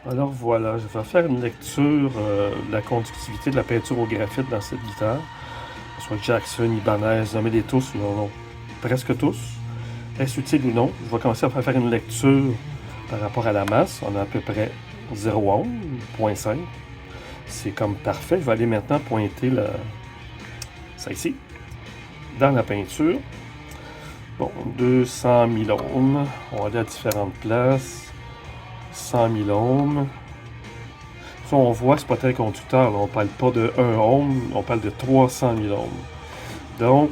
Alors voilà, je vais faire une lecture de la conductivité de la peinture au graphite dans cette guitare. Que ce soit Jackson, Ibanez, nommez-les tous, non, presque tous. Est-ce utile ou non? Je vais commencer par faire une lecture par rapport à la masse. On a à peu près 0,11, 0,5. C'est comme parfait. Je vais aller maintenant pointer ça ici, dans la peinture. Bon, 200 000 ohms. On va aller à différentes places. 100 000 ohms. Ça, on voit que c'est pas tel conducteur. Là. On parle pas de 1 ohm, on parle de 300 000 ohms. Donc,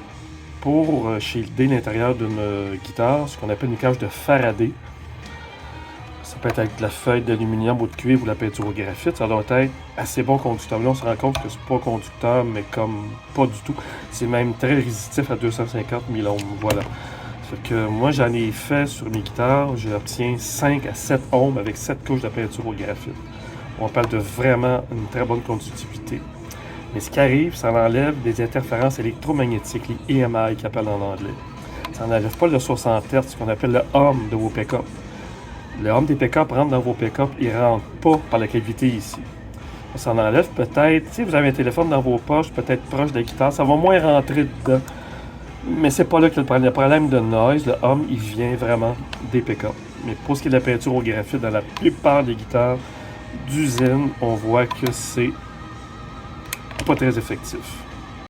pour shielder l'intérieur d'une guitare, ce qu'on appelle une cage de Faraday, ça peut être avec de la feuille d'aluminium ou de cuivre ou la peinture au graphite, ça doit être assez bon conducteur. Là, on se rend compte que c'est pas conducteur, mais comme pas du tout. C'est même très résistif à 250 000 ohms. Voilà. Fait que moi, j'en ai fait sur mes guitares, j'obtiens 5 à 7 ohms avec 7 couches de peinture au graphite. On parle de vraiment une très bonne conductivité. Mais ce qui arrive, ça enlève des interférences électromagnétiques, les EMI qu'ils appellent en anglais. Ça n'enlève pas le 60 Hz, ce qu'on appelle le hum de vos pick-up. Le hum des pick-up rentre dans vos pick-up, il ne rentre pas par la cavité ici. Ça en enlève peut-être, si vous avez un téléphone dans vos poches, peut-être proche de la guitare, ça va moins rentrer dedans. Mais c'est pas là que le problème. Le problème de noise, le hum, il vient vraiment des pick-up. Mais pour ce qui est de la peinture au graphite, dans la plupart des guitares d'usine, on voit que c'est pas très effectif.